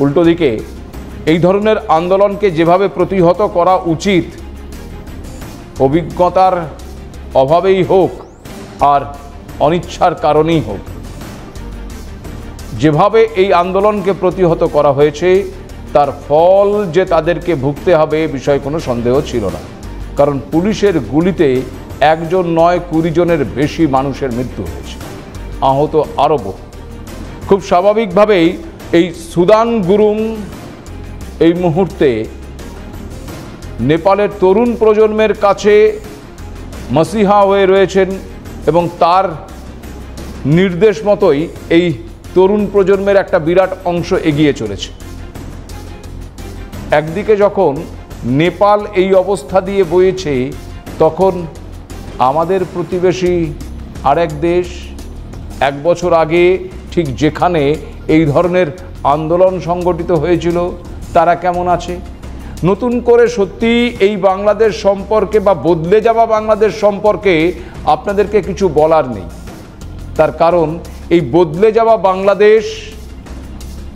উল্টো দিকে এই ধরনের আন্দোলনকে যেভাবে প্রতিহত করা উচিত, অভিজ্ঞতার অভাবেই হোক আর অনিচ্ছার কারণেই হোক, যেভাবে এই আন্দোলনকে প্রতিহত করা হয়েছে তার ফল যে তাদেরকে ভুগতে হবে এ বিষয়ে কোনো সন্দেহ ছিল না। কারণ পুলিশের গুলিতে একজন নয় 20 জনের বেশি মানুষের মৃত্যু হয়েছে, আহত আরও বহু। খুব স্বাভাবিকভাবেই এই সুদান গুরুং এই মুহূর্তে নেপালের তরুণ প্রজন্মের কাছে মসিহা হয়ে রয়েছেন এবং তার নির্দেশ মতোই এই তরুণ প্রজন্মের একটা বিরাট অংশ এগিয়ে চলেছে। একদিকে যখন নেপাল এই অবস্থা দিয়ে বয়েছে, তখন আমাদের প্রতিবেশী আরেক দেশ 1 বছর আগে ঠিক যেখানে এই ধরনের আন্দোলন সংগঠিত হয়েছিল তারা কেমন আছে? নতুন করে সত্যি এই বাংলাদেশ সম্পর্কে বা বদলে যাওয়া বাংলাদেশ সম্পর্কে আপনাদেরকে কিছু বলার নেই। তার কারণ এই বদলে যাওয়া বাংলাদেশ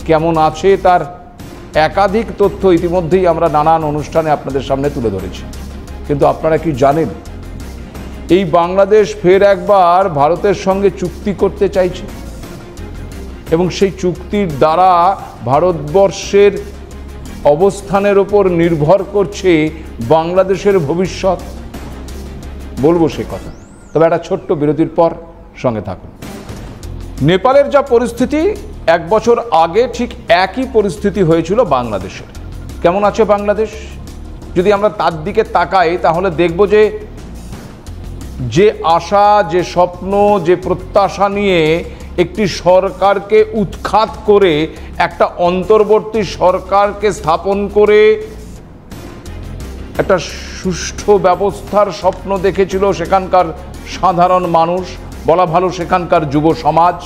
কেমন আছে তার একাধিক তথ্য ইতিমধ্যেই আমরা নানান অনুষ্ঠানে আপনাদের সামনে তুলে ধরেছি। কিন্তু আপনারা কি জানেন, এই বাংলাদেশ ফের একবার ভারতের সঙ্গে চুক্তি করতে চাইছে এবং সেই চুক্তির দ্বারা ভারতবর্ষের অবস্থানের ওপর নির্ভর করছে বাংলাদেশের ভবিষ্যৎ। বলবো সে কথা, তবে একটা ছোট্ট বিরতির পর সঙ্গে থাকুন। নেপালের যা পরিস্থিতি 1 বছর আগে ঠিক একই পরিস্থিতি হয়েছিল বাংলাদেশের। কেমন আছে বাংলাদেশ? যদি আমরা তার দিকে তাকাই তাহলে দেখব যে আশা, যে স্বপ্ন, যে প্রত্যাশা নিয়ে একটি সরকারকে উৎখাত করে একটা অন্তর্বর্তী সরকারকে স্থাপন করে একটা সুষ্ঠু ব্যবস্থার স্বপ্ন দেখেছিল সেখানকার সাধারণ মানুষ, বলা ভালো সেখানকার যুব সমাজ।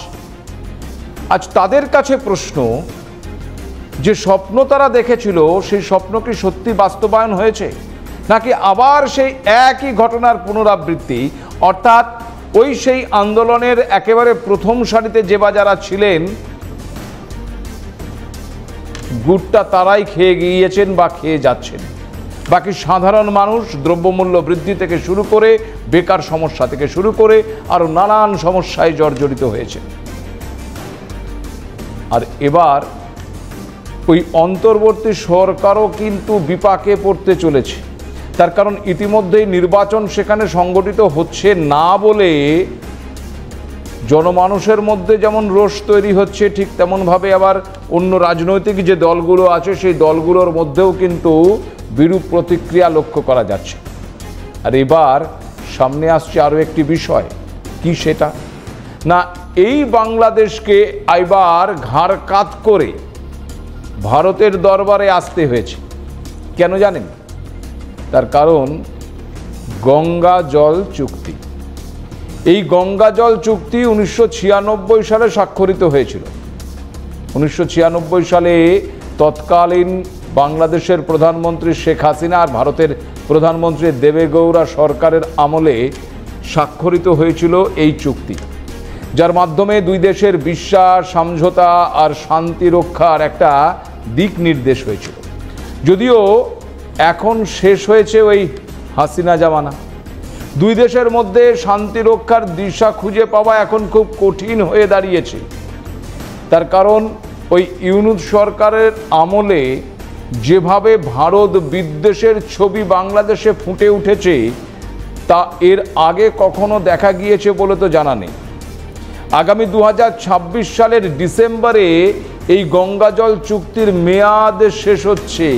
আজ তাদের কাছে প্রশ্ন, যে স্বপ্ন তারা দেখেছিল সেই স্বপ্ন কি সত্যি বাস্তবায়ন হয়েছে, নাকি আবার সেই একই ঘটনার পুনরাবৃত্তি? অর্থাৎ ওই সেই আন্দোলনের একেবারে প্রথম সারিতে যে যারা ছিলেন, গুড়টা তারাই খেয়ে গিয়েছেন বা খেয়ে যাচ্ছেন, বাকি সাধারণ মানুষ দ্রব্যমূল্য বৃদ্ধি থেকে শুরু করে বেকার সমস্যা থেকে শুরু করে আরও নানান সমস্যায় জর্জরিত হয়েছে। আর এবার ওই অন্তর্বর্তী সরকারও কিন্তু বিপাকে পড়তে চলেছে। তার কারণ ইতিমধ্যেই নির্বাচন সেখানে সংগঠিত হচ্ছে না বলে জনমানুষের মধ্যে যেমন রোষ তৈরি হচ্ছে, ঠিক তেমনভাবে আবার অন্য রাজনৈতিক যে দলগুলো আছে সেই দলগুলোর মধ্যেও কিন্তু বিরূপ প্রতিক্রিয়া লক্ষ্য করা যাচ্ছে। আর এবার সামনে আসছে আরও একটি বিষয়। কি সেটা? না, এই বাংলাদেশকে এবার ঘাড় কাত করে ভারতের দরবারে আসতে হয়েছে। কেন জানেন? তার কারণ গঙ্গা জল চুক্তি। এই গঙ্গা জল চুক্তি 1996 সালে স্বাক্ষরিত হয়েছিল। 1996 সালে তৎকালীন বাংলাদেশের প্রধানমন্ত্রী শেখ হাসিনা আর ভারতের প্রধানমন্ত্রী দেবেগৌড়া সরকারের আমলে স্বাক্ষরিত হয়েছিল এই চুক্তি, যার মাধ্যমে দুই দেশের বিশ্বাস, সমঝোতা আর শান্তি রক্ষার একটা দিক নির্দেশ হয়েছিল। যদিও এখন শেষ হয়েছে ওই হাসিনা জামানা, দুই দেশের মধ্যে শান্তি রক্ষার দিশা খুঁজে পাওয়া এখন খুব কঠিন হয়ে দাঁড়িয়েছে। তার কারণ ওই ইউনূস সরকারের আমলে যেভাবে ভারত বিদ্বেষের ছবি বাংলাদেশে ফুটে উঠেছে তা এর আগে কখনো দেখা গিয়েছে বলে তো জানা নেই। আগামী 2026 সালের ডিসেম্বরে এই গঙ্গা জল চুক্তির মেয়াদ শেষ হচ্ছে।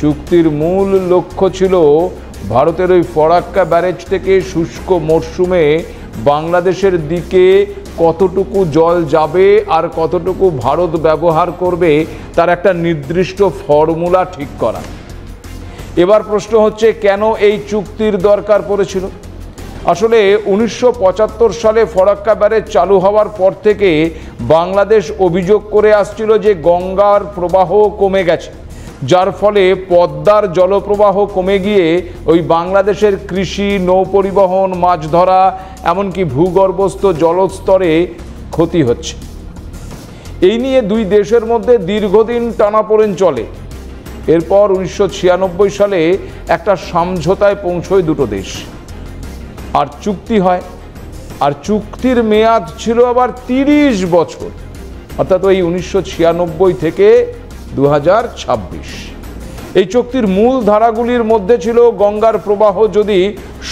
চুক্তির মূল লক্ষ্য ছিল ভারতের ওই ফরাক্কা ব্যারেজ থেকে শুষ্ক মরশুমে বাংলাদেশের দিকে কতটুকু জল যাবে আর কতটুকু ভারত ব্যবহার করবে তার একটা নির্দিষ্ট ফর্মুলা ঠিক করা। এবার প্রশ্ন হচ্ছে, কেন এই চুক্তির দরকার পড়েছিল? আসলে 1975 সালে ফরাক্কা ব্যারেজ চালু হওয়ার পর থেকে বাংলাদেশ অভিযোগ করে আসছিল যে গঙ্গার প্রবাহ কমে গেছে, যার ফলে পদ্মার জলপ্রবাহ কমে গিয়ে ওই বাংলাদেশের কৃষি, নৌ পরিবহন, মাছ ধরা, এমনকি ভূগর্ভস্থ জলস্তরে ক্ষতি হচ্ছে। এই নিয়ে দুই দেশের মধ্যে দীর্ঘদিন টানাপোড়েন চলে। এরপর 1996 সালে একটা সমঝোতায় পৌঁছয় দুটো দেশ, আর চুক্তি হয়। আর চুক্তির মেয়াদ ছিল আবার 30 বছর, অর্থাৎ ওই 1996 থেকে 2026। এই চুক্তির মূল ধারাগুলির মধ্যে ছিল গঙ্গার প্রবাহ যদি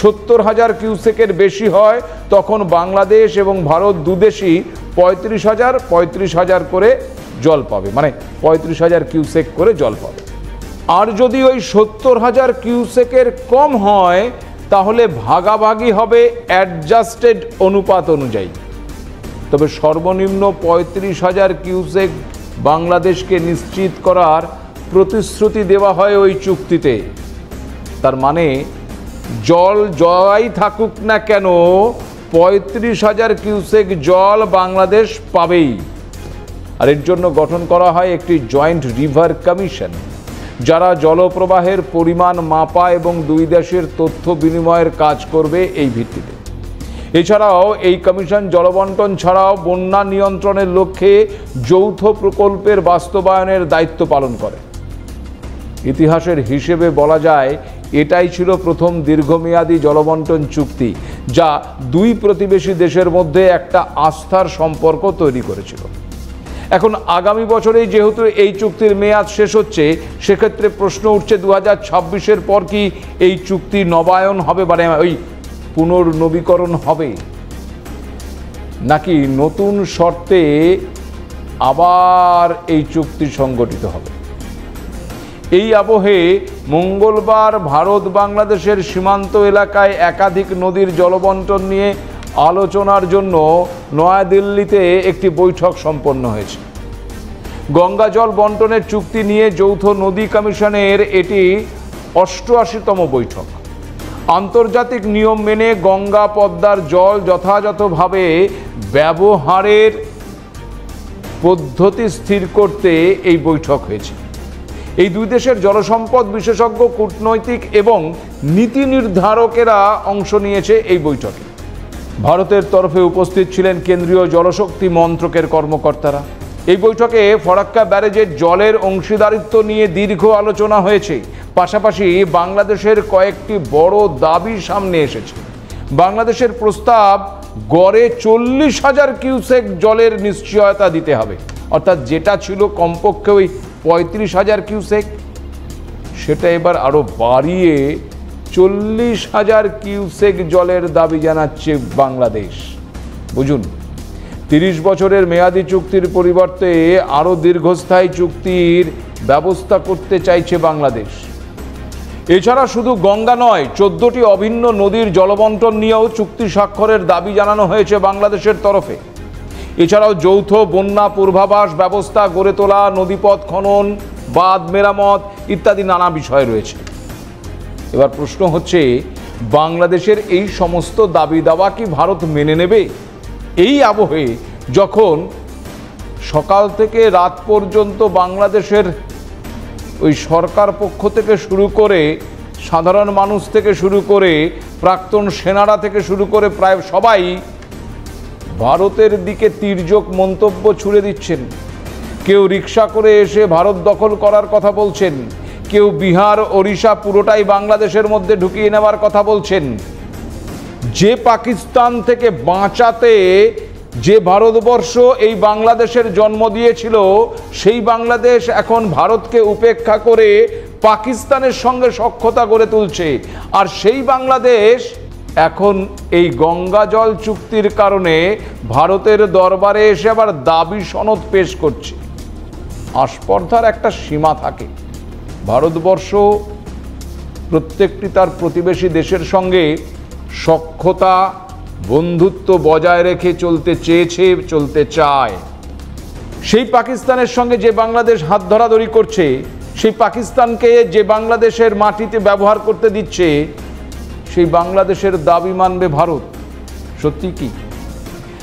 70,000 কিউসেকের বেশি হয় তখন বাংলাদেশ এবং ভারত দুদেশই 35,000 করে জল পাবে, মানে 35,000 কিউসেক করে জল পাবে। আর যদি ওই 70,000 কিউসেকের কম হয় তাহলে ভাগাভাগি হবে অ্যাডজাস্টেড অনুপাত অনুযায়ী। তবে সর্বনিম্ন 35,000 কিউসেক বাংলাদেশকে নিশ্চিত করার প্রতিশ্রুতি দেওয়া হয় ওই চুক্তিতে। তার মানে জল জলাই থাকুক না কেন 35,000 কিউসেক জল বাংলাদেশ পাবেই। আর এর জন্য গঠন করা হয় একটি জয়েন্ট রিভার কমিশন, যারা জলপ্রবাহের পরিমাণ মাপা এবং দুই দেশের তথ্য বিনিময়ের কাজ করবে এই ভিত্তিতে। এছাড়াও এই কমিশন জলবন্টন ছাড়াও বন্যা নিয়ন্ত্রণের লক্ষ্যে যৌথ প্রকল্পের বাস্তবায়নের দায়িত্ব পালন করে। ইতিহাসের হিসেবে বলা যায় এটাই ছিল প্রথম দীর্ঘমেয়াদী জলবন্টন চুক্তি, যা দুই প্রতিবেশী দেশের মধ্যে একটা আস্থার সম্পর্ক তৈরি করেছিল। এখন আগামী বছরেই যেহেতু এই চুক্তির মেয়াদ শেষ হচ্ছে, সেক্ষেত্রে প্রশ্ন উঠছে 2026-এর পর কি এই চুক্তি নবায়ন হবে, মানে ওই পুনর্নবীকরণ হবে, নাকি নতুন শর্তে আবার এই চুক্তি সংগঠিত হবে। এই আবহে মঙ্গলবার ভারত বাংলাদেশের সীমান্ত এলাকায় একাধিক নদীর জলবন্টন নিয়ে আলোচনার জন্য নয়াদিল্লিতে একটি বৈঠক সম্পন্ন হয়েছে। গঙ্গা জল বন্টনের চুক্তি নিয়ে যৌথ নদী কমিশনের এটি 88তম বৈঠক। আন্তর্জাতিক নিয়ম মেনে গঙ্গা পদ্মার জল যথাযথভাবে ব্যবহারের পদ্ধতি স্থির করতে এই বৈঠক হয়েছে। এই দুই দেশের জলসম্পদ বিশেষজ্ঞ, কূটনৈতিক এবং নীতি নির্ধারকেরা অংশ নিয়েছে এই বৈঠকে। ভারতের তরফে উপস্থিত ছিলেন কেন্দ্রীয় জলশক্তি মন্ত্রকের কর্মকর্তারা। এই বৈঠকে ফরাক্কা ব্যারেজের জলের অংশীদারিত্ব নিয়ে দীর্ঘ আলোচনা হয়েছে। পাশাপাশি বাংলাদেশের কয়েকটি বড় দাবি সামনে এসেছে। বাংলাদেশের প্রস্তাব গড়ে 40,000 কিউসেক জলের নিশ্চয়তা দিতে হবে, অর্থাৎ যেটা ছিল কমপক্ষে ওই 35,000 কিউসেক, সেটা এবার আরো বাড়িয়ে 40,000 কিউসেক জলের দাবি জানাচ্ছে বাংলাদেশ। বুঝুন, 30 বছরের মেয়াদী চুক্তির পরিবর্তে আরো দীর্ঘস্থায়ী চুক্তির ব্যবস্থা করতে চাইছে বাংলাদেশ। এছাড়া শুধু গঙ্গা নয়, 14টি অভিন্ন নদীর জলবন্টন নিয়েও চুক্তি স্বাক্ষরের দাবি জানানো হয়েছে বাংলাদেশের তরফে। এছাড়াও যৌথ বন্যা পূর্বাভাস ব্যবস্থা গড়ে তোলা, নদীপথ খনন, বাঁধ মেরামত ইত্যাদি নানা বিষয় রয়েছে। এবার প্রশ্ন হচ্ছে, বাংলাদেশের এই সমস্ত দাবি দাওয়া কি ভারত মেনে নেবে? এই আবহে যখন সকাল থেকে রাত পর্যন্ত বাংলাদেশের ওই সরকার পক্ষ থেকে শুরু করে, সাধারণ মানুষ থেকে শুরু করে, প্রাক্তন সেনারা থেকে শুরু করে প্রায় সবাই ভারতের দিকে তির্যক মন্তব্য ছুড়ে দিচ্ছেন। কেউ রিক্সা করে এসে ভারত দখল করার কথা বলছেন, কেউ বিহার ওড়িশা পুরোটাই বাংলাদেশের মধ্যে ঢুকিয়ে নেওয়ার কথা বলছেন। যে পাকিস্তান থেকে বাঁচাতে যে ভারতবর্ষ এই বাংলাদেশের জন্ম দিয়েছিল, সেই বাংলাদেশ এখন ভারতকে উপেক্ষা করে পাকিস্তানের সঙ্গে সখ্যতা গড়ে তুলছে। আর সেই বাংলাদেশ এখন এই গঙ্গা জল চুক্তির কারণে ভারতের দরবারে এসে আবার দাবি সনদ পেশ করছে। আস্পর্ধার একটা সীমা থাকে। ভারতবর্ষ প্রত্যেকটি তার প্রতিবেশী দেশের সঙ্গে সখ্যতা, বন্ধুত্ব বজায় রেখে চলতে চেয়েছে, চলতে চায়। সেই পাকিস্তানের সঙ্গে যে বাংলাদেশ হাত ধরাধরি করছে, সেই পাকিস্তানকে যে বাংলাদেশের মাটিতে ব্যবহার করতে দিচ্ছে, সেই বাংলাদেশের দাবি মানবে ভারত? সত্যি কি?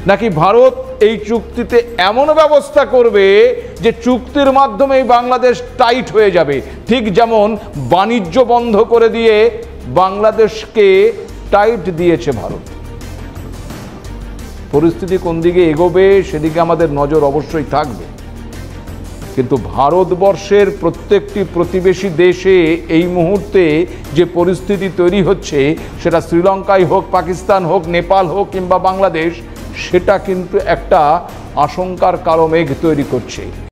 নাকি ভারত এই চুক্তিতে এমন ব্যবস্থা করবে যে চুক্তির মাধ্যমে বাংলাদেশ টাইট হয়ে যাবে, ঠিক যেমন বাণিজ্য বন্ধ করে দিয়ে বাংলাদেশকে টাইট দিয়েছে ভারত? পরিস্থিতি কোন দিকে এগোবে সেদিকে আমাদের নজর অবশ্যই থাকবে। কিন্তু ভারতবর্ষের প্রত্যেকটি প্রতিবেশী দেশে এই মুহূর্তে যে পরিস্থিতি তৈরি হচ্ছে, সেটা শ্রীলঙ্কায় হোক, পাকিস্তান হোক, নেপাল হোক কিংবা বাংলাদেশ, সেটা কিন্তু একটা আশঙ্কার কালো মেঘ তৈরি করছে।